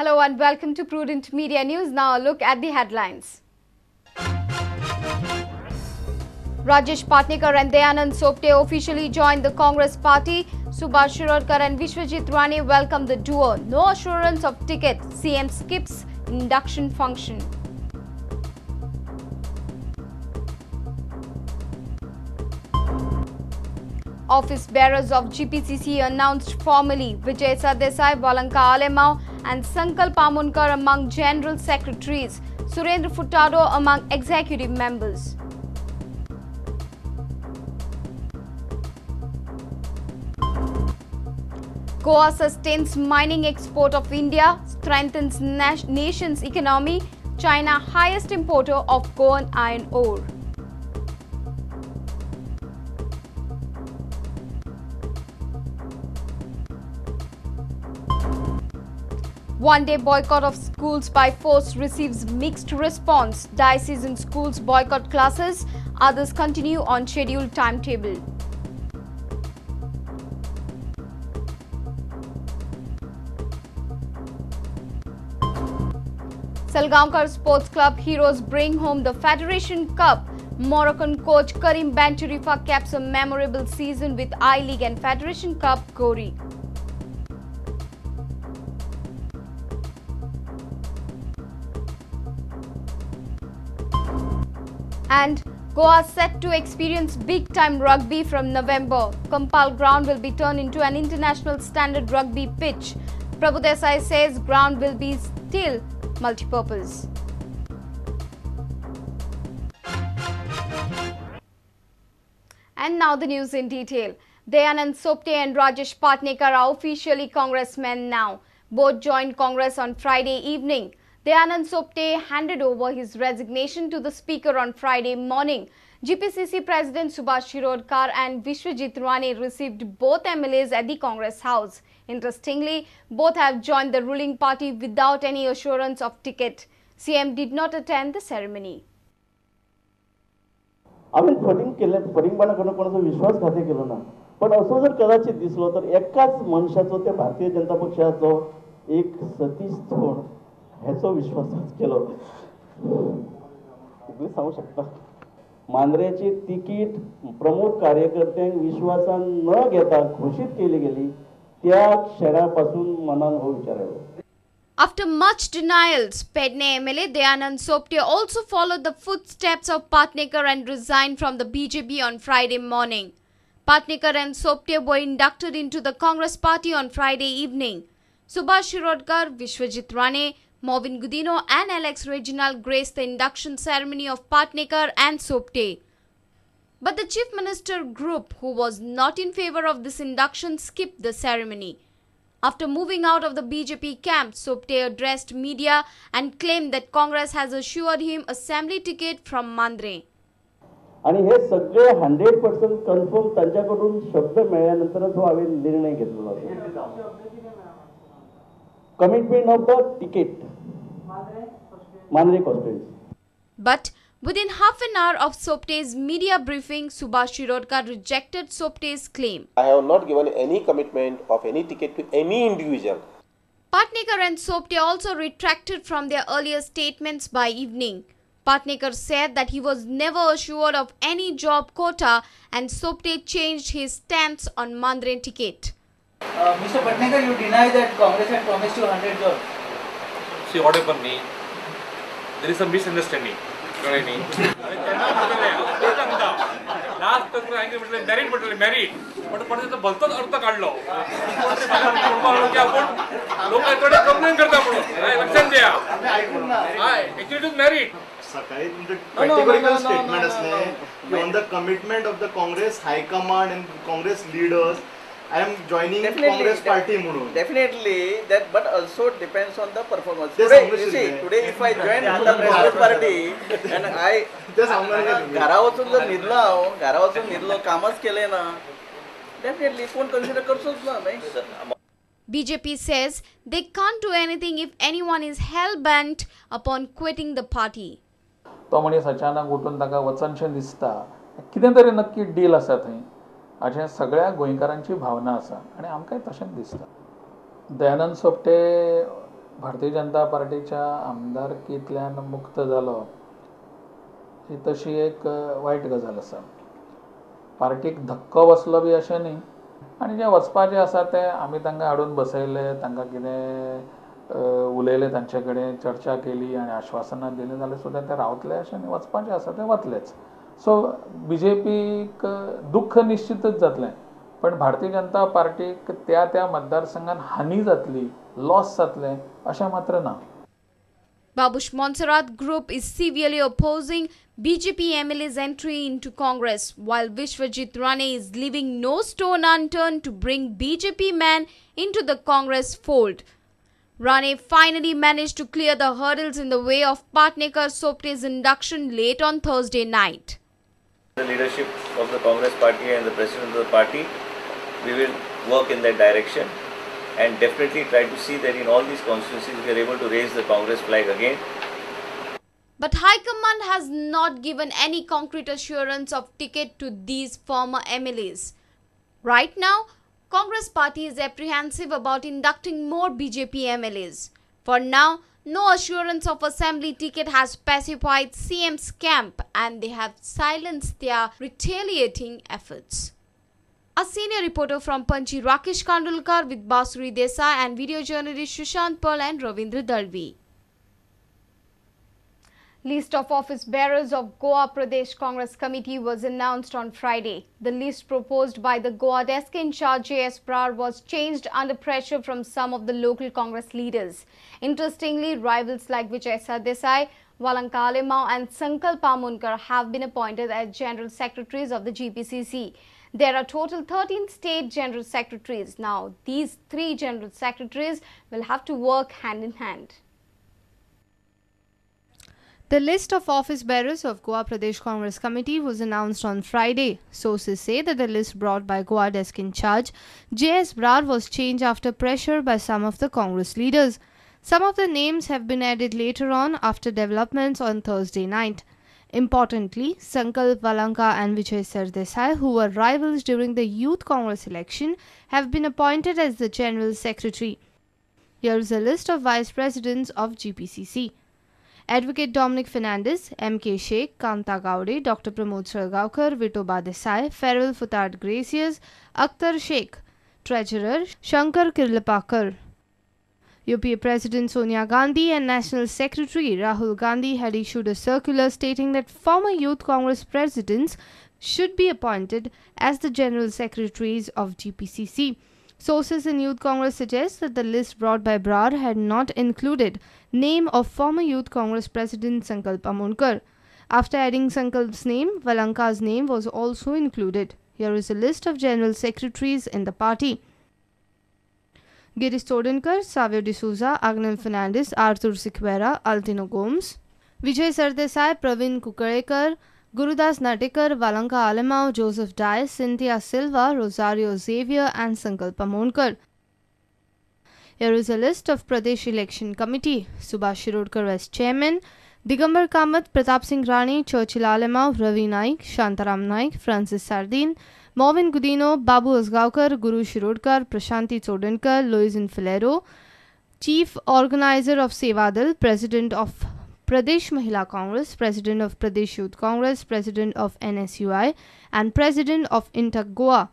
Hello and welcome to Prudent Media News. Now a look at the headlines. Rajesh, Patnekar and Dayanand Sopte officially joined the Congress party. Subhash Shirodkar and Vishwajit Rane welcome the duo. No assurance of ticket. CM skips induction function. Office bearers of GPCC announced formally. Vijay Sardesai, Valanka Alemau and Sankalp Amunkar among general secretaries. Surendra Furtado among executive members. Goa sustains mining export of India, strengthens nation's economy. China highest importer of Goan iron ore. One-day boycott of schools by force receives mixed response. Diocesan schools boycott classes. Others continue on scheduled timetable. Salgaonkar Sports Club heroes bring home the Federation Cup. Moroccan coach Karim Bencherifa caps a memorable season with I-League and Federation Cup glory. And Goa set to experience big-time rugby from November. Kampal ground will be turned into an international standard rugby pitch. Prabhu Desai says ground will be still multi-purpose. And now the news in detail. Dayanand Sopte and Rajesh Patnekar are officially congressmen now. Both joined Congress on Friday evening. Dayanand Sopte handed over his resignation to the Speaker on Friday morning. GPCC President Subhash Shirodkar and Vishwajit Rane received both MLAs at the Congress House. Interestingly, both have joined the ruling party without any assurance of ticket. CM did not attend the ceremony. आम्ही फटिंगपणा कोणाचा विश्वासघाती केलो ना, पण असं जर कदाचित दिसलो तर एकाच मनशाचो ते भारतीय जनता पक्षाचो एक सतीश थोड ह्याचो विश्वासच केलो. तुम्ही सांगू शकता मांद्रेची तिकीट प्रमुख कार्यकर्त्यांक विश्वासान न घेता घोषित केली गेली त्या क्षणापासून मनान हो विचार आलो. After much denials, Pedne MLA Dayanand Sopte also followed the footsteps of Patnekar and resigned from the BJP on Friday morning. Patnekar and Sopte were inducted into the Congress party on Friday evening. Subhash Shirodkar, Vishwajit Rane, Movin Gudino and Alex Reginald graced the induction ceremony of Patnekar and Sopte. But the Chief Minister group, who was not in favor of this induction, skipped the ceremony. After moving out of the BJP camp, Sopte addressed media and claimed that Congress has assured him assembly ticket from Mandre. आणि हे सगळे 100% confirm त्यांच्याकडून शब्द मिळाल्यानंतरच हावे निर्णय घेतला होता. Commitment of the ticket. Mandre constituency. But within half an hour of Sopte's media briefing, Subhash Shirodkar rejected Sopte's claim. I have not given any commitment of any ticket to any individual. Patnekar and Sopte also retracted from their earlier statements by evening. Patnekar said that he was never assured of any job quota and Sopte changed his stance on Mandre ticket. Mr. Patnekar, you deny that Congress had promised you 100 jobs. See what happened me? There is a misunderstanding. Last married married, but the भलतोच अर्थ काढलो. लोक complain करता म्हणून लक्षात द्या. Actually it is married. सकाळी तुमचं कॅटेगोरिकल statement असलें on the commitment of the Congress high command and Congress leaders I am joining Congress party म्हणून. Definitely that, but also depends on the performance. Today, you see, today if I join the Prudent party and I घरावरून जर निघलो कामच केले ना, definitely कोण consider करतोच ना, नाही. BJP says they can't do anything if anyone is hell-bent upon quitting the party. तो मनीस अचानक उठून ताका वचनशें दिसता, कितें तरी नक्की डील आसा थंय अशें सगळ्या गोंयकारांची भावना आसा आनी आमकांय तशेंच दिसता. दयानंद सोपटे भारतीय जनता पार्टीच्या आमदारकींतल्यान मुक्त जालो ही तशी एक वायट गजाल आसा. पार्टीक धक्को बसलो बी अशें न्ही आनी जे वचपाचें आसा ते आमी तांकां हाडून बसयले, तांकां कितें उलयलें, तांचे कडेन चर्चा केली आनी आश्वासनां दिलीं जाल्यार सुद्दां ते रावतले अशें न्ही, वचपाचें आसा ते वतलेच. सो BJPक दुख्ख निश्चितच जातलें, पण भारतीय जनता पार्टीक त्या मतदारसंघान हानी जातली, लॉस जातलें अशें मात्र ना. Babush Montserrat group is severely opposing BJP MLA's entry into Congress, while Vishwajit Rane is leaving no stone unturned to bring BJP men into the Congress fold. Rane finally managed to clear the hurdles in the way of Patnekar Sopte's induction late on Thursday night. The leadership of the Congress party and the president of the party, we will work in that direction and definitely try to see that in all these constituencies we are able to raise the Congress flag again. But High Command has not given any concrete assurance of ticket to these former MLAs. Right now, Congress party is apprehensive about inducting more BJP MLAs. For now, no assurance of assembly ticket has pacified CM's camp and they have silenced their retaliating efforts. A senior reporter from Panchi, Rakesh Kandulkar, with Basuri Desai and video journalist Sushant Pearl and Ravindra Dalvi. List of office bearers of Goa Pradesh Congress Committee was announced on Friday. The list proposed by the Goa desk in charge J.S. Brar was changed under pressure from some of the local Congress leaders. Interestingly, rivals like Vijay Sardesai, Valanka Alemao and Sankalp Amunkar have been appointed as General Secretaries of the GPCC. There are total 13 state General Secretaries. Now, these 3 General Secretaries will have to work hand in hand. The list of office bearers of Goa Pradesh Congress Committee was announced on Friday. Sources say that the list brought by Goa desk in charge J.S. Brar was changed after pressure by some of the Congress leaders. Some of the names have been added later on after developments on Thursday night. Importantly, Sankalp, Valanka and Vijay Sardesai, who were rivals during the Youth Congress election, have been appointed as the General Secretary. Here is a list of Vice Presidents of GPCC. Advocate Dominic Fernandez, M.K. Sheikh, Kanta Gowde, Dr. Pramod Salgaonkar, Vitoba Desai, Ferrell Futad Gracias, Akhtar Sheikh. Treasurer, Shankar Kirlapakar. UPA President Sonia Gandhi and National Secretary Rahul Gandhi had issued a circular stating that former Youth Congress presidents should be appointed as the General Secretaries of GPCC. Sources in Youth Congress suggest that the list brought by Brar had not included name of former Youth Congress President Sankalp Amunkar. After adding Sankalp's name, Valanka's name was also included. Here is a list of General Secretaries in the party. Girish Todankar, Savio D'Souza, Agnel Fernandez, Arthur Siqueira, Altino Gomes, Vijay Sardesai, Praveen Kukarekar, Gurudas Natekar, Valanka Alemao, Joseph Dias, Cynthia Silva, Rosario Xavier and Sankalp Amunkar. Here is a list of Pradesh Election Committee. Subhash Shirodkar as Chairman, Digambar Kamath, Pratap Singh Rani, Churchill Alemao, Ravi Naik, Shantaram Naik, Francis Sardin, Movin Gudino, Babu Asgaonkar, Guru Shirodkar, Prashanti Chodankar, Louis Infilero, Chief Organizer of Sevadal, President of Pradesh Mahila Congress, President of Pradesh Youth Congress, President of NSUI and President of Intak Goa.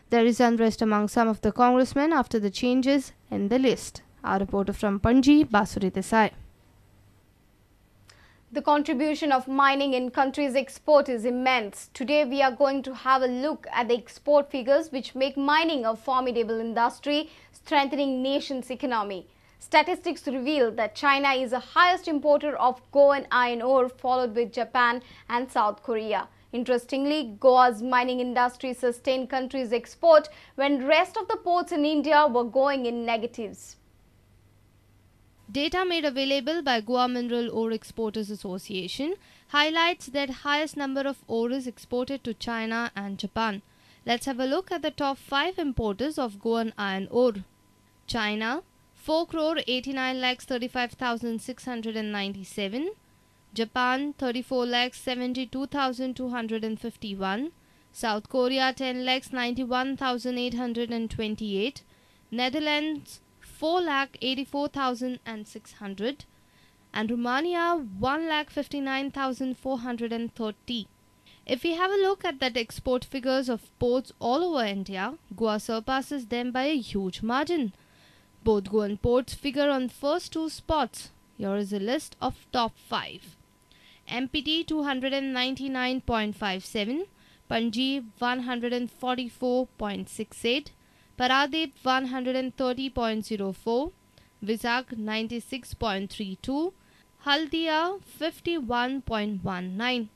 There is unrest among some of the congressmen after the changes in the list. Our reporter from Panji, Basuri Desai. The contribution of mining in country's export is immense. Today we are going to have a look at the export figures which make mining a formidable industry, strengthening nation's economy. Statistics reveal that China is the highest importer of coal and iron ore, followed with Japan and South Korea. Interestingly, Goa's mining industry sustained country's export when rest of the ports in India were going in negatives. Data made available by Goa Mineral Ore Exporters Association highlights that highest number of ore is exported to China and Japan. Let's have a look at the top 5 importers of Goan iron ore. China 4,89,35,697, Japan 34,72,251, South Korea 10,91,828, Netherlands 4,84,600 and Romania 1,59,430. If we have a look at that export figures of ports all over India, Goa surpasses them by a huge margin. Both Goan ports figure on first 2 spots. Here is a list of top 5. MPT 299.57, Panji 144.68, Paradip 130.04, Vizag 96.32, Haldia 51.19.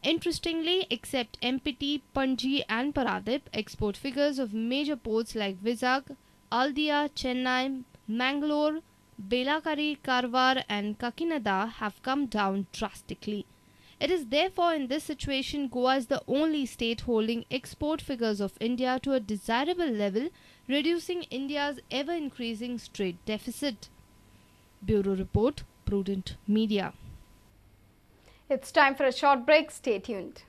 Interestingly, except MPT, Panji and Paradip, export figures of major ports like Vizag, Haldia, Chennai, Mangalore, Belagari, Karwar and Kakinada have come down drastically. It is therefore in this situation Goa is the only state holding export figures of India to a desirable level, reducing India's ever-increasing trade deficit. Bureau Report, Prudent Media. It's time for a short break. Stay tuned.